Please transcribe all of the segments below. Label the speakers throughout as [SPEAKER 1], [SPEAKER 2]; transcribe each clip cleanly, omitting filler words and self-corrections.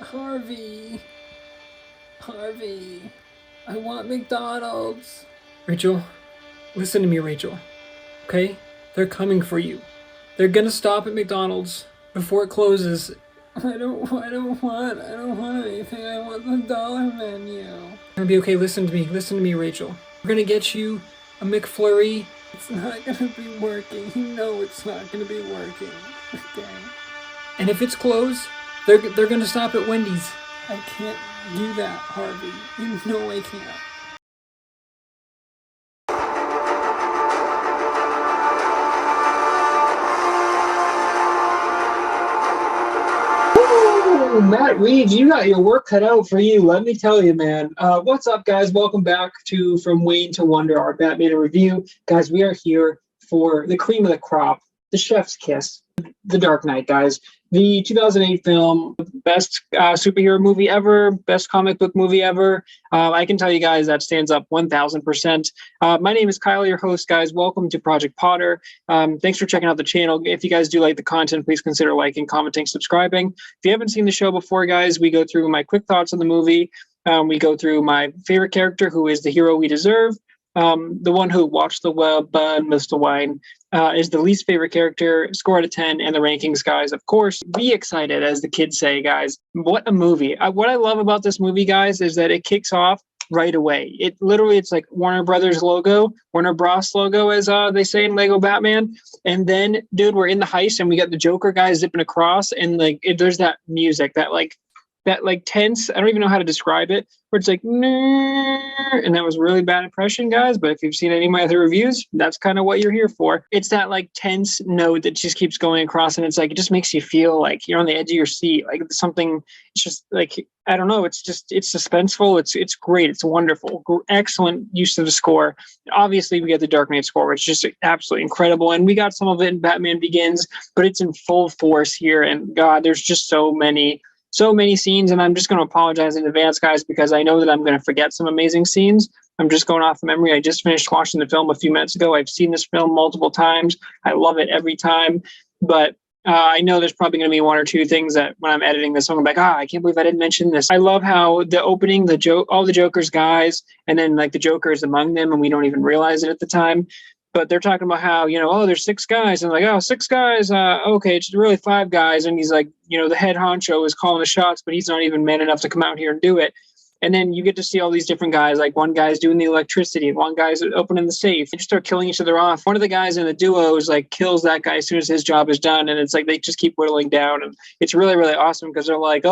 [SPEAKER 1] Harvey, Harvey, I want McDonald's. Rachel, listen to me, Rachel. Okay? They're coming for you. They're gonna stop at McDonald's before it closes. I don't want anything. I want the dollar menu. Gonna be okay. Listen to me, Rachel. We're gonna get you a McFlurry. It's not gonna be working. You know it's not gonna be working. Okay. And if it's closed, they're gonna stop at Wendy's. I can't do that, Harvey. You know I can't.
[SPEAKER 2] Ooh, Matt Reeves, you got your work cut out for you. Let me tell you, man. What's up, guys? Welcome back to From Wayne to Wonder, our Batman review. Guys, we are here for the cream of the crop, the chef's kiss, The Dark Knight, guys. The 2008 film, best superhero movie ever, best comic book movie ever. I can tell you guys that stands up 1000%. My name is Kyle, your host, guys. Welcome to Project Potter. Thanks for checking out the channel. If you guys do like the content, please consider liking, commenting, subscribing. If you haven't seen the show before, guys, we go through my quick thoughts on the movie. We go through my favorite character, who is the hero we deserve. The one who watched the web and missed the wine. Is the least favorite character, score out of 10, and the rankings, guys. Of course, be excited, as the kids say, guys. What a movie. What I love about this movie, guys, is that it kicks off right away. It's like Warner Brothers logo, Warner Bros logo, as they say in Lego Batman. And then, dude, we're in the heist, and we got the Joker guy zipping across, and there's that music, that tense, I don't even know how to describe it, where it's like, and that was really bad impression, guys, but if you've seen any of my other reviews, that's kind of what you're here for. It's that like tense note that just keeps going across, and it's like, it just makes you feel like you're on the edge of your seat, like something. It's just like, I don't know, it's suspenseful, it's great, it's wonderful, excellent use of the score. Obviously we get the Dark Knight score, which is just absolutely incredible, and we got some of it in Batman Begins, but it's in full force here, and God, there's just so many scenes, and I'm just going to apologize in advance, guys, because I know that I'm going to forget some amazing scenes. I'm just going off memory. I just finished watching the film a few minutes ago. I've seen this film multiple times. I love it every time, but I know there's probably going to be one or two things that when I'm editing this, I'm going to be like, I can't believe I didn't mention this. I love how the opening, all the Joker's guys, and then like the Joker is among them, and we don't even realize it at the time. But they're talking about how, there's six guys. And like, six guys. Okay, it's really five guys. And he's like, the head honcho is calling the shots, but he's not even man enough to come out here and do it. And then you get to see all these different guys. Like one guy's doing the electricity, one guy's opening the safe. They just start killing each other off. One of the guys in the duo is like kills that guy as soon as his job is done. And it's like they just keep whittling down. And it's really, really awesome because they're like,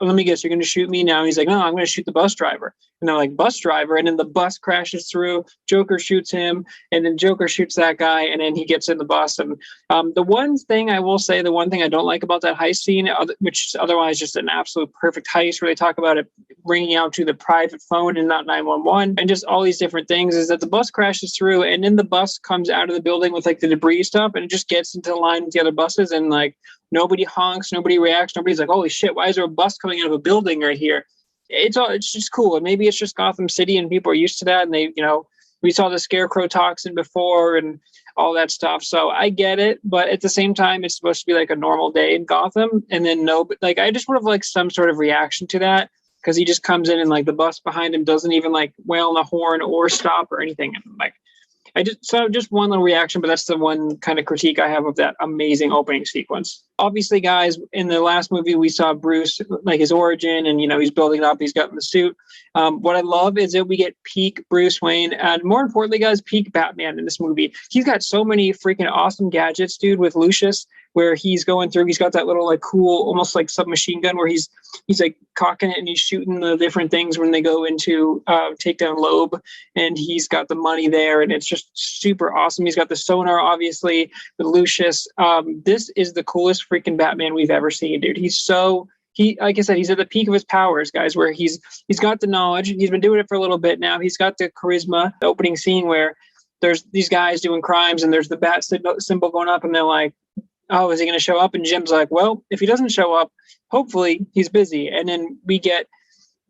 [SPEAKER 2] let me guess, you're going to shoot me now? And he's like, no, I'm going to shoot the bus driver. And they're like, bus driver? And then the bus crashes through. Joker shoots him, and then Joker shoots that guy, and then he gets in the bus. And the one thing I will say, the one thing I don't like about that heist scene, which is otherwise just an absolute perfect heist, where they talk about it ringing out to the private phone and not 911, and just all these different things, is that the bus crashes through, and then the bus comes out of the building with like the debris stuff, and it just gets into the line with the other buses, and like nobody honks, nobody reacts, nobody's like, holy shit, why is there a bus coming out of a building right here? It's just cool. And maybe it's just Gotham City and people are used to that. And they, we saw the scarecrow toxin before and all that stuff. So I get it. But at the same time, it's supposed to be like a normal day in Gotham. And then I just would have liked some sort of reaction to that, because he just comes in and like the bus behind him doesn't even like wail on the horn or stop or anything. And like, just one little reaction, but that's the one kind of critique I have of that amazing opening sequence. Obviously, guys, in the last movie, we saw Bruce, like his origin, and, he's building up, he's gotten the suit. What I love is that we get peak Bruce Wayne, and more importantly, guys, peak Batman in this movie. He's got so many freaking awesome gadgets, dude, with Lucius, where he's going through, he's got that little like cool, almost like submachine gun, where he's like cocking it and he's shooting the different things when they go into take down Loeb, and he's got the money there, and it's just super awesome. He's got the sonar, obviously, with Lucius. This is the coolest freaking Batman we've ever seen, dude. Like I said, he's at the peak of his powers, guys, where he's got the knowledge. He's been doing it for a little bit now. He's got the charisma. The opening scene where there's these guys doing crimes and there's the bat symbol going up, and they're like, oh, is he going to show up? And Jim's like, well, if he doesn't show up, hopefully he's busy. And then we get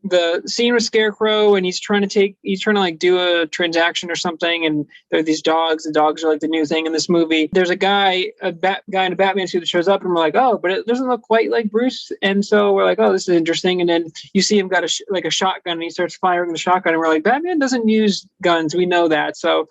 [SPEAKER 2] the scene with Scarecrow, and he's trying to like do a transaction or something, and there are these dogs. The dogs are like the new thing in this movie. There's a guy in a Batman suit that shows up, and we're like, oh, but it doesn't look quite like Bruce. And so we're like, oh, this is interesting. And then you see him got a shotgun, and he starts firing the shotgun, and we're like, Batman doesn't use guns. We know that. So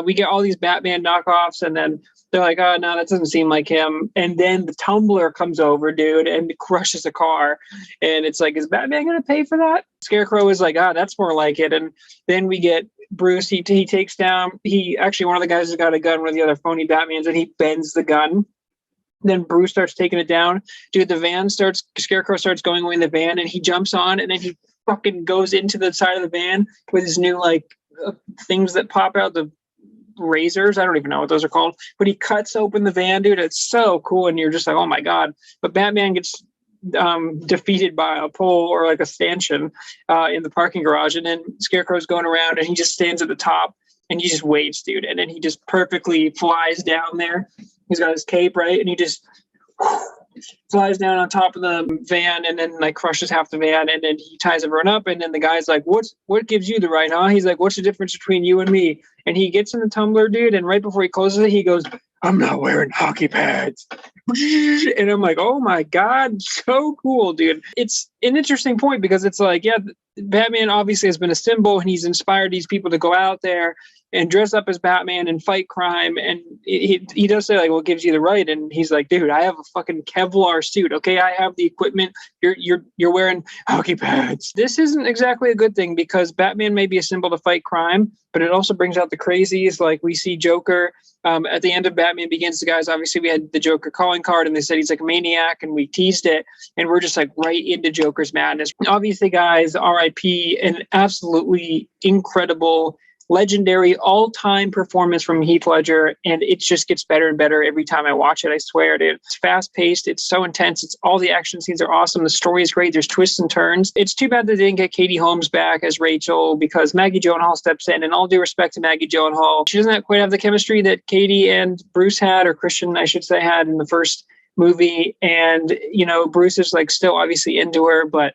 [SPEAKER 2] we get all these Batman knockoffs, and then they're like, oh, no, that doesn't seem like him. And then the tumbler comes over, dude, and crushes a car. And it's like, is Batman going to pay for that? Scarecrow is like, that's more like it. And then we get Bruce. He takes down, one of the guys has got a gun, one of the other phony Batmans, and he bends the gun. Then Bruce starts taking it down. Dude, Scarecrow starts going away in the van, and he jumps on, and then he fucking goes into the side of the van with his new, things that pop out, the razors. I don't even know what those are called, but he cuts open the van, dude. It's so cool, and you're just like, oh my god. But Batman gets defeated by a pole or like a stanchion in the parking garage, and then Scarecrow's going around, and he just stands at the top, and he just waits, dude, and then he just perfectly flies down there. He's got his cape, right, and he just flies down on top of the van, and then crushes half the van, and then he ties everyone up, and then the guy's like, what gives you the right, huh? He's like, what's the difference between you and me? And he gets in the tumbler, dude, and right before he closes it, he goes, I'm not wearing hockey pads. And I'm like, oh my god, so cool, dude. It's an interesting point, because it's like, yeah, Batman obviously has been a symbol, and he's inspired these people to go out there and dress up as Batman and fight crime. And he does say, what gives you the right? And he's like, dude, I have a fucking Kevlar suit. Okay, I have the equipment. You're wearing hockey pads. This isn't exactly a good thing, because Batman may be a symbol to fight crime, but it also brings out the crazies. Like we see Joker at the end of Batman Begins. The guys, obviously, we had the Joker calling card, and they said he's like a maniac, and we teased it, and we're just like right into Joker's madness. Obviously, guys, R.I.P. an absolutely incredible, legendary, all-time performance from Heath Ledger, and it just gets better and better every time I watch it. I swear, dude. It's fast-paced. It's so intense. It's all the action scenes are awesome. The story is great. There's twists and turns. It's too bad they didn't get Katie Holmes back as Rachel, because Maggie Gyllenhaal steps in, and all due respect to Maggie Gyllenhaal, she doesn't quite have the chemistry that Katie and Bruce had, or Christian, I should say, had in the first movie. And, Bruce is still obviously into her, but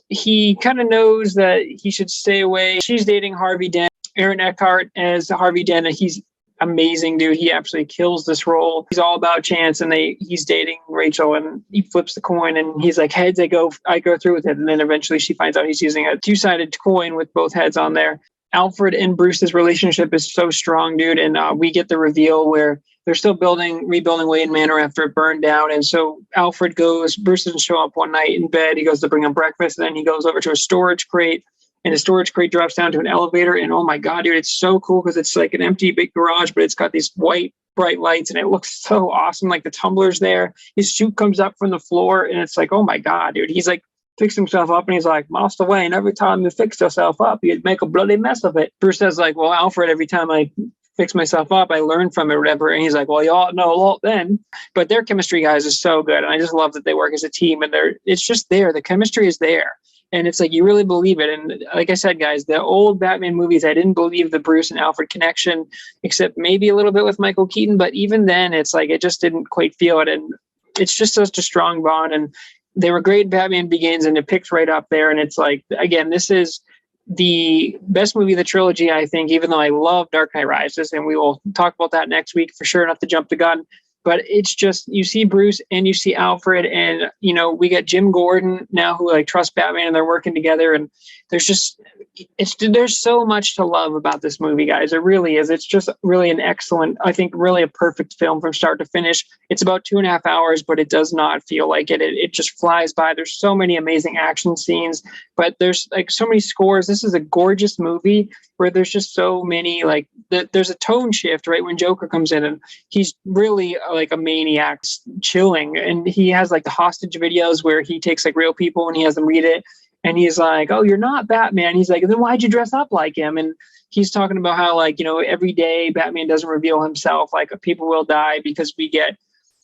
[SPEAKER 2] he kind of knows that he should stay away. She's dating Harvey Dent. Aaron Eckhart as Harvey Dent, and he's amazing, dude. He absolutely kills this role. He's all about chance, and he's dating Rachel, and he flips the coin, and he's like, heads, I go through with it. And then eventually she finds out he's using a two-sided coin with both heads on there. Alfred and Bruce's relationship is so strong, dude. And we get the reveal where they're still rebuilding Wayne Manor after it burned down. And so Bruce doesn't show up one night in bed. He goes to bring him breakfast, and then he goes over to a storage crate, and the storage crate drops down to an elevator. And oh my god, dude, it's so cool, because it's like an empty big garage, but it's got these white bright lights, and it looks so awesome. Like the tumbler's there, his chute comes up from the floor, and it's like, oh my god, dude. He's like fixed himself up, and he's like, Master Wayne, every time you fix yourself up, you'd make a bloody mess of it. Bruce says well, Alfred, every time I fix myself up, I learn from it or whatever. And he's like, well, you ought to know a lot then. But their chemistry, guys, is so good, and I just love that they work as a team, and it's just there. The chemistry is there. And it's like, you really believe it. And like I said, guys, the old Batman movies, I didn't believe the Bruce and Alfred connection, except maybe a little bit with Michael Keaton. But even then, it's like, it just didn't quite feel it. And it's just such a strong bond. And they were great in Batman Begins, and it picks right up there. And it's like, again, this is the best movie of the trilogy, I think, even though I love Dark Knight Rises. And we will talk about that next week for sure, not to jump the gun. But it's just, you see Bruce and you see Alfred, and, we got Jim Gordon now who trusts Batman, and they're working together. And there's so much to love about this movie, guys. It really is. It's just really an excellent, I think, really a perfect film from start to finish. It's about 2.5 hours, but it does not feel like it. It just flies by. There's so many amazing action scenes, but there's so many scores. This is a gorgeous movie where there's just so many, there's a tone shift, right? When Joker comes in, and he's really like a maniac, chilling. And he has the hostage videos where he takes real people and he has them read it. And he's like, oh, you're not Batman. He's like, then why'd you dress up like him? And he's talking about how every day Batman doesn't reveal himself. People will die, because we get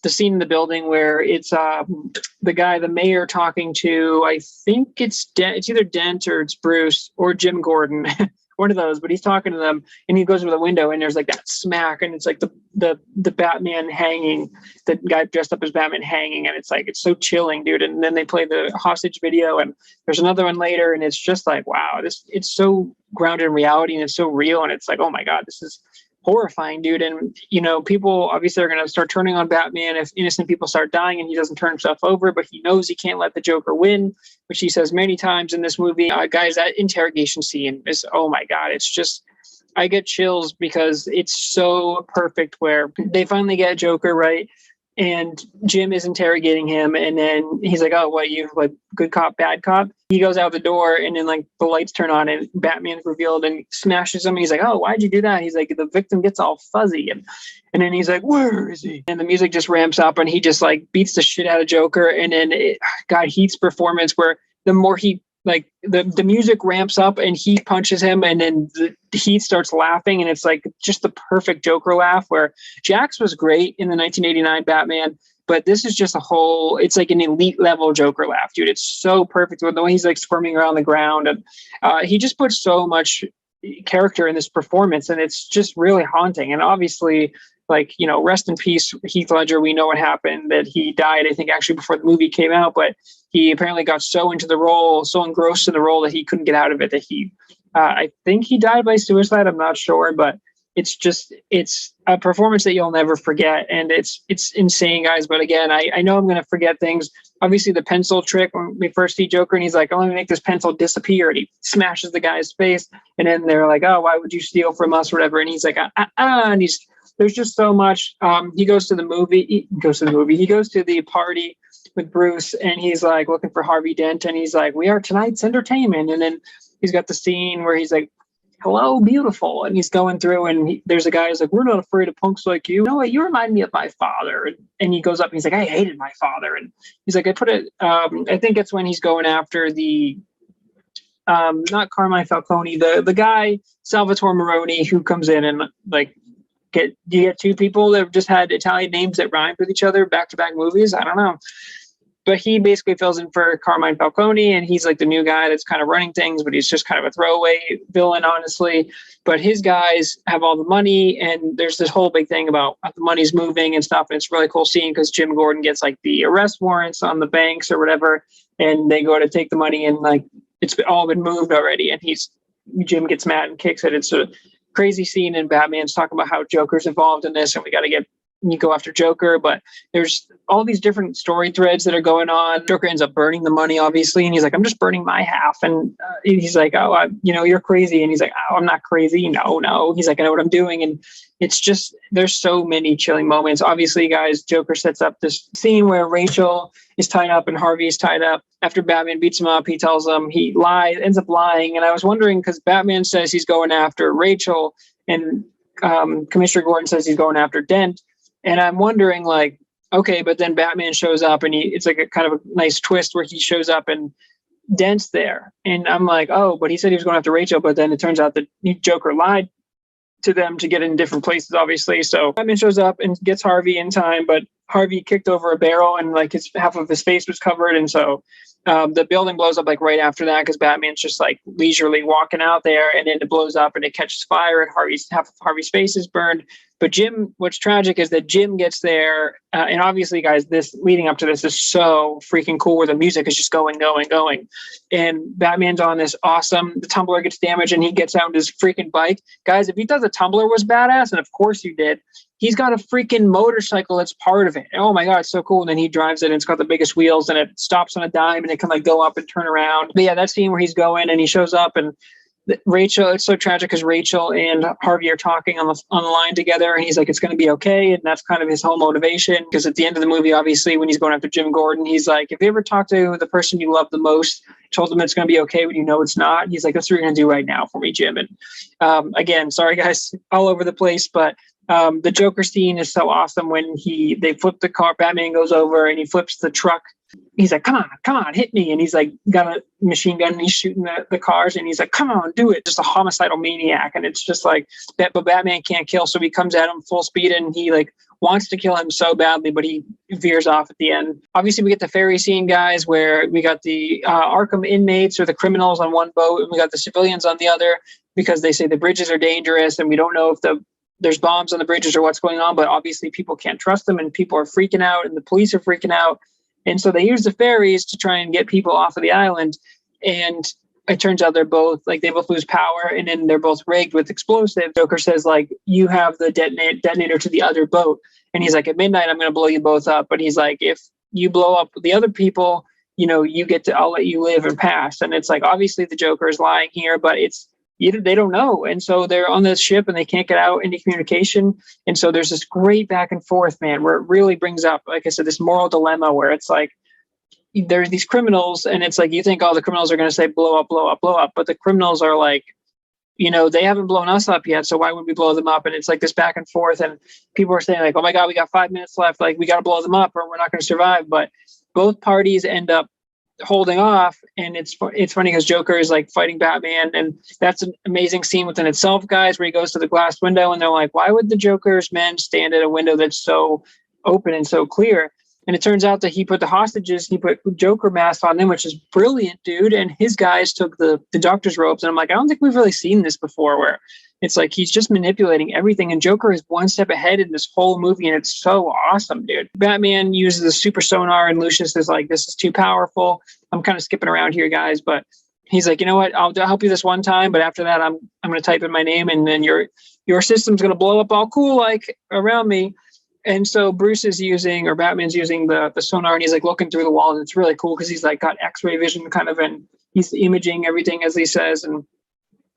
[SPEAKER 2] the scene in the building where it's the mayor talking to, I think it's either Dent or it's Bruce or Jim Gordon. one of those, but he's talking to them and he goes to the window and there's like that smack and it's like the Batman hanging, the guy dressed up as Batman hanging, and it's like, it's so chilling, dude. And then they play the hostage video and there's another one later and it's just like, wow, it's so grounded in reality and it's so real. And it's like, oh my God, this is horrifying, dude. And people obviously are going to start turning on Batman if innocent people start dying and he doesn't turn himself over, but he knows he can't let the Joker win, which he says many times in this movie. Guys, that interrogation scene is, oh my God, it's just, I get chills because it's so perfect where they finally get Joker right and Jim is interrogating him, and then he's like, oh, what, you like good cop, bad cop? He goes out the door and then like the lights turn on and Batman's revealed and smashes him. And he's like, oh, why'd you do that? He's like, the victim gets all fuzzy. And then he's like, where is he? And the music just ramps up and he just like beats the shit out of Joker. And then Heath's performance, where the more he like the music ramps up and he punches him and then Heath starts laughing, and it's like just the perfect Joker laugh, where Jax was great in the 1989 Batman, but this is just it's like an elite level Joker laugh, dude. It's so perfect with the way he's like squirming around the ground, and he just puts so much character in this performance, and it's just really haunting. And obviously, like, rest in peace, Heath Ledger. We know what happened, that he died, I think, actually before the movie came out, but he apparently got so into the role, so engrossed in the role that he couldn't get out of it, that I think he died by suicide. I'm not sure, but it's a performance that you'll never forget. And it's insane, guys. But again, I know I'm going to forget things. Obviously the pencil trick, when we first see Joker and he's like, oh, let me make this pencil disappear. And he smashes the guy's face. And then they're like, oh, why would you steal from us or whatever? And he's like, and there's just so much. He goes to the party with Bruce, and he's like looking for Harvey Dent, and he's like, we are tonight's entertainment. And then he's got the scene where he's like, hello, beautiful. And he's going through, and there's a guy who's like, we're not afraid of punks like you. No, you remind me of my father. And he goes up and he's like, I hated my father. And he's like, I think it's when he's going after the, not Carmine Falcone, the guy, Salvatore Moroni, who comes in and like, you get two people that have just had Italian names that rhymed with each other, back-to-back movies. I don't know. But he basically fills in for Carmine Falcone, and he's like the new guy that's kind of running things, but he's just kind of a throwaway villain, honestly. But his guys have all the money, and there's this whole big thing about the money's moving and stuff. And it's a really cool scene because Jim Gordon gets like the arrest warrants on the banks or whatever, and they go to take the money, and like it's all been moved already. And Jim gets mad and kicks it. It's a crazy scene, and Batman's talking about how Joker's involved in this, and we got to go after Joker. But there's all these different story threads that are going on. Joker ends up burning the money, obviously, and he's like, I'm just burning my half. And he's like, oh, you're crazy. And he's like, oh, I'm not crazy. No. He's like, I know what I'm doing. And it's just, there's so many chilling moments. Obviously, guys, Joker sets up this scene where Rachel is tied up and Harvey is tied up. After Batman beats him up, he tells him he ends up lying. And I was wondering, because Batman says he's going after Rachel, and Commissioner Gordon says he's going after Dent. And I'm wondering, like, okay, but then Batman shows up, and it's like a kind of a nice twist where he shows up and Dent's there. And I'm like, oh, but he said he was going after Rachel, but then it turns out that Joker lied to them to get in different places, obviously. So Batman shows up and gets Harvey in time, but Harvey kicked over a barrel and like half of his face was covered. And so the building blows up like right after that, because Batman's just like leisurely walking out there, and then it blows up and it catches fire, and half of Harvey's face is burned. But what's tragic is that Jim gets there, and obviously, guys, this leading up to this is so freaking cool, where the music is just going, and Batman's on this awesome. The tumbler gets damaged, and he gets out on his freaking bike. Guys, if he thought the tumbler was badass, and of course you did, he's got a freaking motorcycle that's part of it. Oh my God, it's so cool. And then he drives it, and it's got the biggest wheels, and it stops on a dime, and it can like go up and turn around. But yeah, that scene where he's going and he shows up, and Rachel, it's so tragic because Rachel and Harvey are talking on the line together, and he's like, it's going to be okay. And that's kind of his whole motivation, because at the end of the movie, obviously, when he's going after Jim Gordon, he's like, if you ever talk to the person you love the most, told them it's going to be okay when you know it's not, he's like, that's what you're going to do right now for me, Jim. And again, sorry guys, all over the place, but the Joker scene is so awesome when they flip the car. Batman goes over and he flips the truck he's like, come on, hit me. And he's like, got a machine gun and he's shooting the cars and he's like, come on, do it. Just a homicidal maniac. And it's just like, but Batman can't kill. So he comes at him full speed and he like wants to kill him so badly, but he veers off at the end. Obviously, we get the ferry scene, guys, where we got the Arkham inmates or the criminals on one boat and we got the civilians on the other because they say the bridges are dangerous and we don't know if there's bombs on the bridges or what's going on, but obviously people can't trust them and people are freaking out and the police are freaking out. And so they use the ferries to try and get people off of the island. And it turns out they both lose power and then they're both rigged with explosives. Joker says, like, you have the detonator to the other boat. And he's like, at midnight, I'm going to blow you both up. But he's like, if you blow up the other people, I'll let you live and pass. And it's like, obviously the Joker is lying here, but they don't know. And so they're on this ship and they can't get out into communication. And so there's this great back and forth, man, where it really brings up, like I said, this moral dilemma where it's like, there's these criminals and it's like, you think all the criminals are going to say, blow up, blow up, blow up. But the criminals are like, they haven't blown us up yet. So why would we blow them up? And it's like this back and forth. And people are saying like, oh my God, we got 5 minutes left. Like we got to blow them up or we're not going to survive. But both parties end up holding off. And it's funny because Joker is like fighting Batman. And that's an amazing scene within itself, guys, where he goes to the glass window and they're like, why would the Joker's men stand at a window that's so open and so clear? And it turns out that he put Joker masks on them, which is brilliant, dude. And his guys took the doctor's robes. And I'm like, I don't think we've really seen this before where it's like he's just manipulating everything. And Joker is one step ahead in this whole movie. And it's so awesome, dude. Batman uses the super sonar and Lucius is like, this is too powerful. I'm kind of skipping around here, guys. But he's like, you know what? I'll help you this one time. But after that, I'm going to type in my name and then your system's going to blow up all cool like around me. And so Batman's using the sonar and he's like looking through the wall and it's really cool because he's like got X-ray vision kind of and he's imaging everything as he says. And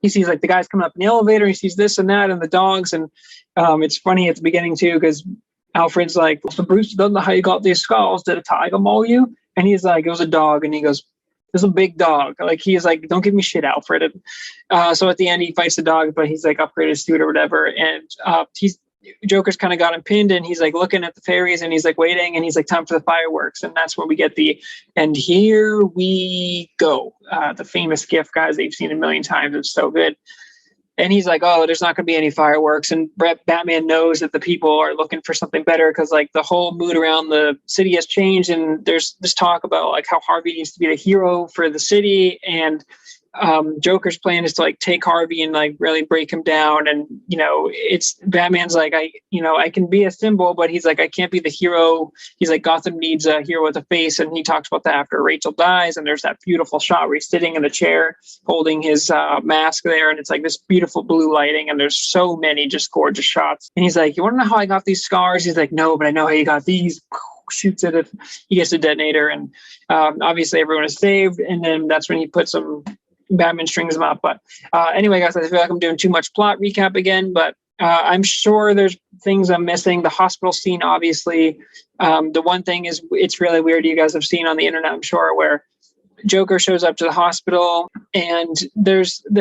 [SPEAKER 2] he sees like the guys coming up in the elevator. He sees this and that and the dogs. And it's funny at the beginning too because Alfred's like, so Bruce doesn't know how you got these skulls. Did a tiger maul you? And he's like, it was a dog. And he goes, there's a big dog. Like he's like, don't give me shit, Alfred. And, so at the end he fights the dog, but he's like upgraded his suit or whatever. And Joker's kind of got him pinned and he's like looking at the ferries and he's like waiting and he's like time for the fireworks. And that's when we get and here we go. The famous gif, guys, they've seen a million times. It's so good. And he's like, oh, there's not going to be any fireworks. And Batman knows that the people are looking for something better because like the whole mood around the city has changed. And there's this talk about like how Harvey needs to be the hero for the city. And Joker's plan is to like take Harvey and like really break him down. And, it's Batman's like, I can be a symbol, but he's like, I can't be the hero. He's like, Gotham needs a hero with a face. And he talks about that after Rachel dies. And there's that beautiful shot where he's sitting in the chair holding his mask there. And it's like this beautiful blue lighting. And there's so many just gorgeous shots. And he's like, you want to know how I got these scars? He's like, no, but I know how you got these. Shoots at it. He gets a detonator. And obviously everyone is saved. And then that's when he puts Batman strings them up. But anyway, guys, I feel like I'm doing too much plot recap again, but I'm sure there's things I'm missing. The hospital scene, obviously. The one thing is it's really weird. You guys have seen on the internet, I'm sure, where Joker shows up to the hospital and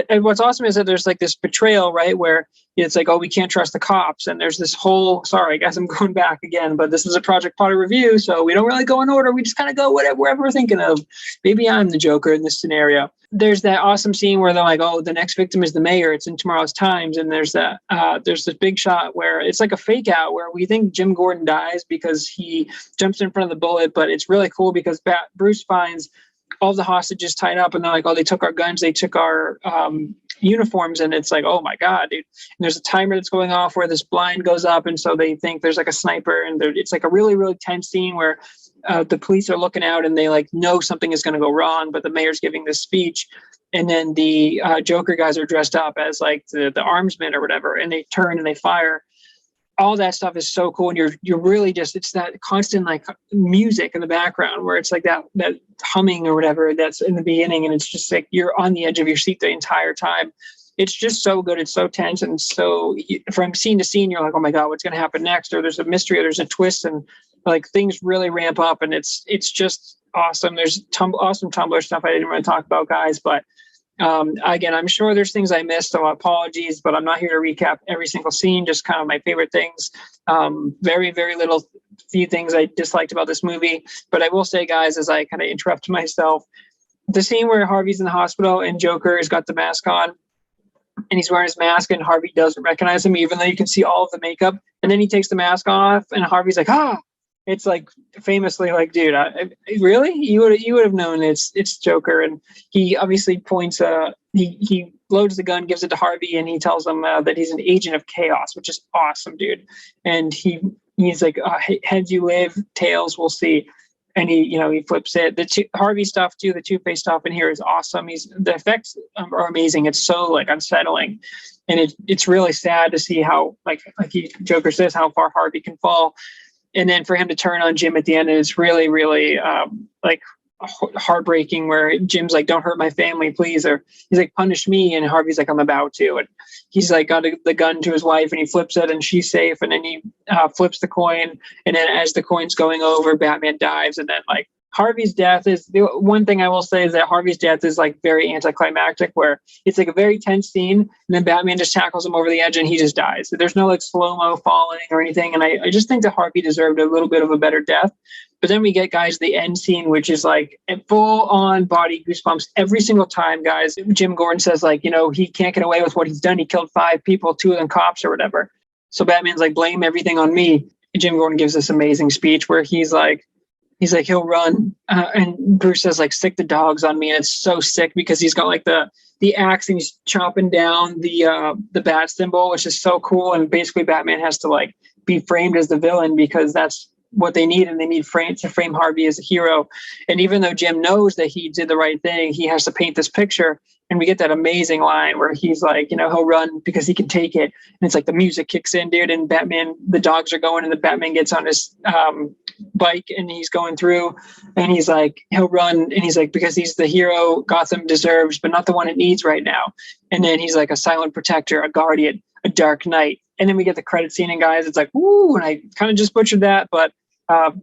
[SPEAKER 2] and what's awesome is that there's like this betrayal, right? Where it's like, oh, we can't trust the cops. And there's this whole, sorry, I guess I'm going back again, but this is a Project Potter review. So we don't really go in order. We just kind of go wherever we're thinking of. Maybe I'm the Joker in this scenario. There's that awesome scene where they're like, oh, the next victim is the mayor. It's in Tomorrow's Times. And there's this big shot where it's like a fake out where we think Jim Gordon dies because he jumps in front of the bullet. But it's really cool because Bruce finds all the hostages tied up and they're like, oh, they took our guns, they took our uniforms. And it's like, oh my God, dude. And there's a timer that's going off where this blind goes up. And so they think there's like a sniper and it's like a really, really tense scene where the police are looking out and they like know something is going to go wrong, but the mayor's giving this speech. And then the Joker guys are dressed up as like the armsmen or whatever. And they turn and they fire. All that stuff is so cool. And you're really just, it's that constant like music in the background where it's like that humming or whatever that's in the beginning. And it's just like, you're on the edge of your seat the entire time. It's just so good. It's so tense. And so from scene to scene, you're like, oh my God, what's going to happen next? Or there's a mystery or there's a twist and like things really ramp up and it's just awesome. There's awesome Tumblr stuff I didn't want to talk about, guys, but again, I'm sure there's things I missed, so apologies, but I'm not here to recap every single scene, just kind of my favorite things. Very, very little few things I disliked about this movie. But I will say, guys, as I kind of interrupt myself, the scene where Harvey's in the hospital and Joker has got the mask on and he's wearing his mask and Harvey doesn't recognize him, even though you can see all of the makeup. And then he takes the mask off and Harvey's like, ah, it's like famously like, dude, really? You would have known it's Joker. And he obviously points, he loads the gun, gives it to Harvey, and he tells him that he's an agent of chaos, which is awesome, dude. And he's like, heads you live, tails we'll see. And he flips it. Harvey stuff too, the Two-Face stuff in here is awesome. The effects are amazing. It's so like unsettling, and it's really sad to see how Joker says how far Harvey can fall, and then for him to turn on Jim at the end is really, really like heartbreaking. Where Jim's like, "Don't hurt my family, please," or he's like, "Punish me," and Harvey's like, "I'm about to," and he's like got the gun to his wife and he flips it and she's safe, and then he flips the coin, and then as the coin's going over, Batman dives, and then like Harvey's death is the one thing I will say is that Harvey's death is like very anticlimactic, where it's like a very tense scene and then Batman just tackles him over the edge and he just dies. So there's no like slow-mo falling or anything, and I just think that Harvey deserved a little bit of a better death. But then we get, guys, the end scene, which is like full-on body goosebumps every single time, guys. Jim Gordon says, like, he can't get away with what he's done. He killed 5 people, 2 of them cops or whatever. So Batman's like, blame everything on me. And Jim Gordon gives this amazing speech where he's like, he'll run. And Bruce says, like, sick the dogs on me. And it's so sick because he's got like the axe and he's chopping down the bat symbol, which is so cool. And basically Batman has to like be framed as the villain because that's what they need, and they need to frame Harvey as a hero. And even though Jim knows that he did the right thing, he has to paint this picture. And we get that amazing line where he's like, he'll run because he can take it. And it's like the music kicks in, dude, and Batman, the dogs are going, and the Batman gets on his bike and he's going through, and he's like, he'll run, and he's like, because he's the hero Gotham deserves, but not the one it needs right now. And then he's like a silent protector, a guardian, a dark knight. And then we get the credit scene, and guys, it's like, ooh, and I kind of just butchered that, but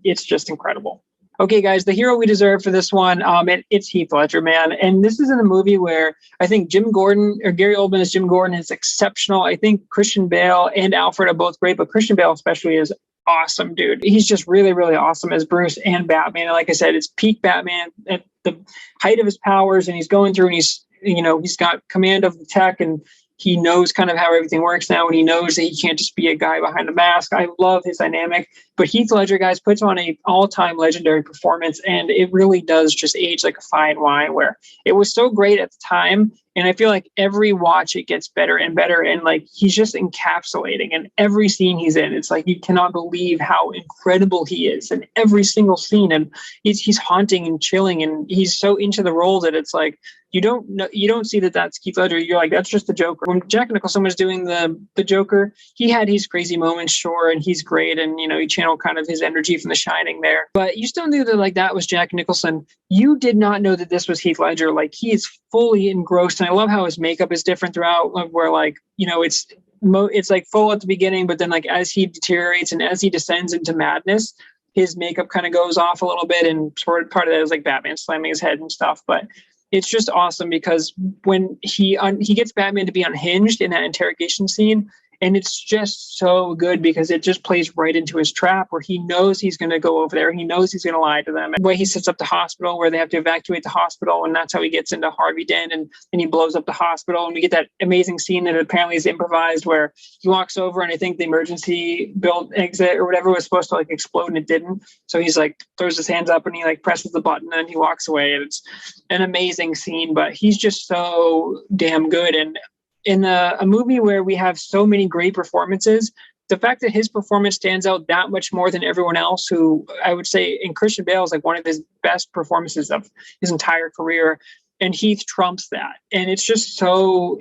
[SPEAKER 2] it's just incredible. Okay, guys, the hero we deserve for this one, it's Heath Ledger, man. And this is in a movie where I think Jim Gordon, or Gary Oldman as Jim Gordon, is exceptional. I think Christian Bale and Alfred are both great, but Christian Bale especially is awesome, dude. He's just really, really awesome as Bruce and Batman. And like I said, it's peak Batman at the height of his powers, and he's going through, and he's got command of the tech, and he knows kind of how everything works now, and he knows that he can't just be a guy behind a mask. I love his dynamic. But Heath Ledger, guys, puts on an all-time legendary performance, and it really does just age like a fine wine, where it was so great at the time, and I feel like every watch it gets better and better, and like he's just encapsulating in every scene he's in. It's like you cannot believe how incredible he is in every single scene, and he's haunting and chilling, and he's so into the role that it's like you don't see that that's Heath Ledger. You're like, that's just the Joker. When Jack Nicholson was doing the Joker, he had his crazy moments, sure, and he's great, and he channeled kind of his energy from The Shining there. But you still knew that like that was Jack Nicholson. You did not know that this was Heath Ledger. Like he is fully engrossed, and I love how his makeup is different throughout. Where like it's like full at the beginning, but then like as he deteriorates and as he descends into madness, his makeup kind of goes off a little bit, and part of that is like Batman slamming his head and stuff. But it's just awesome because when he gets Batman to be unhinged in that interrogation scene, and it's just so good because it just plays right into his trap where he knows he's going to go over there. He knows he's going to lie to them. And the way he sets up the hospital where they have to evacuate the hospital, and that's how he gets into Harvey Dent, and he blows up the hospital. And we get that amazing scene that apparently is improvised where he walks over, and I think the emergency build exit or whatever was supposed to like explode, and it didn't. So he's like throws his hands up and he like presses the button and he walks away. And it's an amazing scene, but he's just so damn good. And in a movie where we have so many great performances, the fact that his performance stands out that much more than everyone else, who I would say in Christian Bale is like one of his best performances of his entire career, and Heath trumps that. And it's just so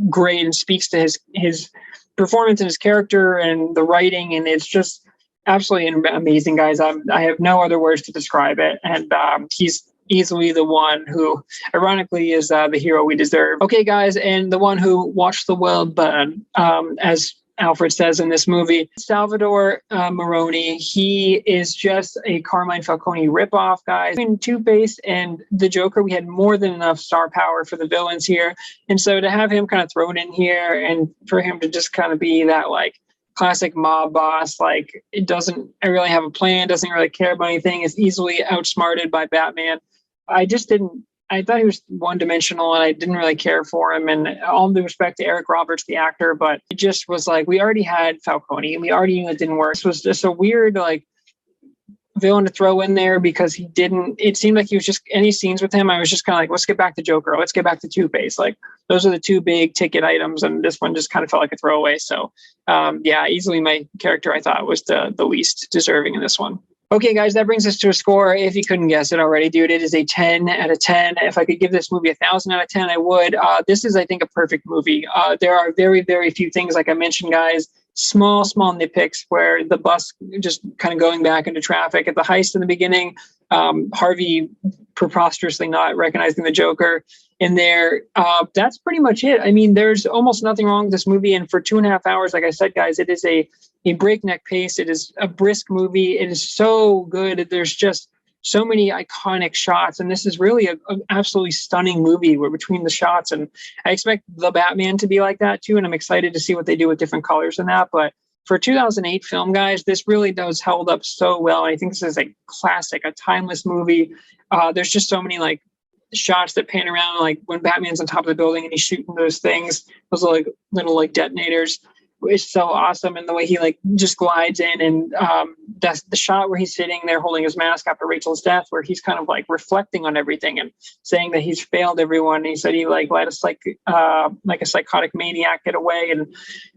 [SPEAKER 2] great and speaks to his performance and his character and the writing, and it's just absolutely amazing, guys. I have no other words to describe it, and he's easily the one who ironically is the hero we deserve. Okay, guys, and the one who watched the world burn, as Alfred says in this movie, Salvador Maroni. He is just a Carmine Falcone ripoff, guys. In Two-Face and the Joker, we had more than enough star power for the villains here, and so to have him kind of thrown in here and for him to just kind of be that like classic mob boss. Like, it doesn't really have a plan, doesn't really care about anything, is easily outsmarted by Batman. I thought he was one dimensional and I didn't really care for him. And all due respect to Eric Roberts, the actor, but it just was like, we already had Falcone and we already knew it didn't work. This was just a weird, like, villain to throw in there because it seemed like he was just, any scenes with him, I was just kind of like, let's get back to Joker, let's get back to Two-Face. Like, those are the two big ticket items, and this one just kind of felt like a throwaway. So yeah, easily my character I thought was the least deserving in this one. Okay, guys, that brings us to a score. If you couldn't guess it already, dude, it is a 10 out of 10. If I could give this movie 1,000 out of 10, I would. This is, I think, a perfect movie. There are very, very few things, like I mentioned, guys, small nitpicks where the bus just kind of going back into traffic at the heist in the beginning, Harvey preposterously not recognizing the Joker in there. That's pretty much it. I mean, there's almost nothing wrong with this movie. And for 2.5 hours, like I said, guys, it is a breakneck pace. It is a brisk movie. It is so good. There's just so many iconic shots. And this is really an absolutely stunning movie where between the shots. And I expect the Batman to be like that too. And I'm excited to see what they do with different colors in that. But for a 2008 film, guys, this really does held up so well. I think this is a classic, a timeless movie. There's just so many like shots that pan around, like when Batman's on top of the building and he's shooting those things, those like little like detonators. It's so awesome. And the way he like just glides in, and that's the shot where he's sitting there holding his mask after Rachel's death, where he's kind of like reflecting on everything and saying that he's failed everyone. He said he like let us like a psychotic maniac get away, and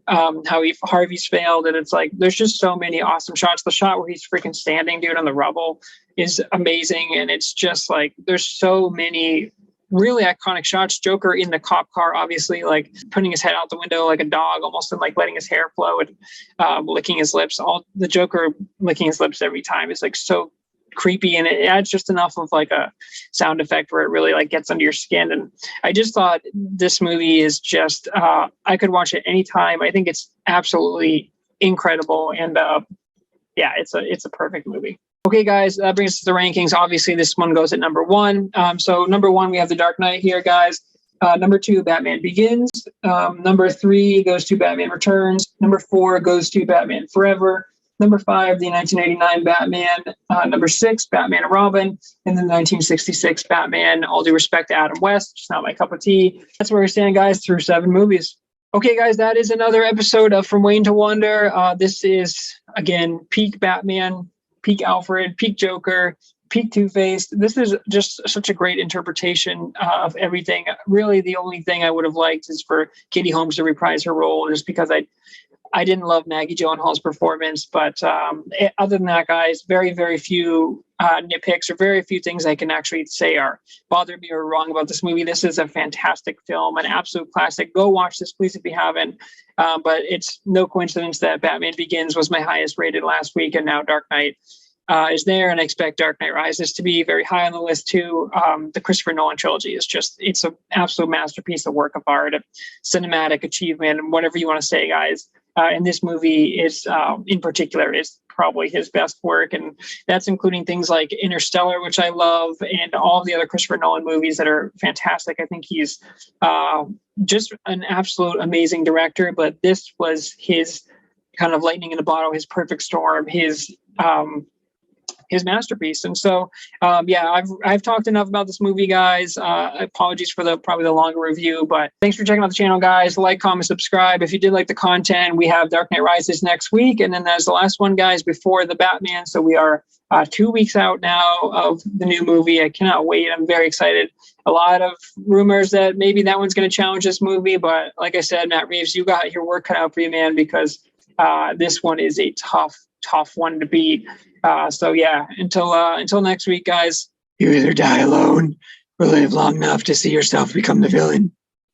[SPEAKER 2] how Harvey's failed. And it's like, there's just so many awesome shots. The shot where he's freaking standing, dude, on the rubble is amazing. And it's just like, there's so many really iconic shots. Joker in the cop car, obviously, like putting his head out the window like a dog almost, and like letting his hair flow, and licking his lips. All the Joker licking his lips every time is like so creepy, and it adds just enough of like a sound effect where it really like gets under your skin. And I just thought this movie is just I could watch it anytime. I think it's absolutely incredible, and yeah, it's a perfect movie. Okay, guys, that brings us to the rankings. Obviously, this one goes at number one. So number one, we have The Dark Knight here, guys. Number two, Batman Begins. Number three goes to Batman Returns. Number four goes to Batman Forever. Number five, the 1989 Batman. Number six, Batman and Robin. And then the 1966 Batman, all due respect to Adam West. Just not my cup of tea. That's where we stand, guys, through 7 movies. Okay, guys, that is another episode of From Wayne to Wonder. This is, again, peak Batman, peak Alfred, peak Joker, peak Two-Face. This is just such a great interpretation of everything. Really, the only thing I would have liked is for Katie Holmes to reprise her role, just because I didn't love Maggie Gyllenhaal's performance. But other than that, guys, very, very few nitpicks, or very few things I can actually say are bothering me or wrong about this movie. This is a fantastic film, an absolute classic. Go watch this, please, if you haven't. But it's no coincidence that Batman Begins was my highest rated last week, and now Dark Knight is there, and I expect Dark Knight Rises to be very high on the list too. The Christopher Nolan trilogy is it's an absolute masterpiece of work of art, a cinematic achievement, and whatever you want to say, guys. And this movie is, in particular, is probably his best work, and that's including things like Interstellar, which I love, and all of the other Christopher Nolan movies that are fantastic. I think he's just an absolute amazing director, but this was his kind of lightning in a bottle, his perfect storm, his masterpiece. And so, yeah, I've talked enough about this movie, guys. Apologies for probably the longer review, but thanks for checking out the channel, guys. Like, comment, subscribe. If you did like the content, we have Dark Knight Rises next week. And then there's the last one, guys, before the Batman. So we are 2 weeks out now of the new movie. I cannot wait. I'm very excited. A lot of rumors that maybe that one's going to challenge this movie. But like I said, Matt Reeves, you got your work cut out for you, man, because this one is a tough one to beat. So yeah, until next week, guys, you either die alone or live long enough to see yourself become the villain.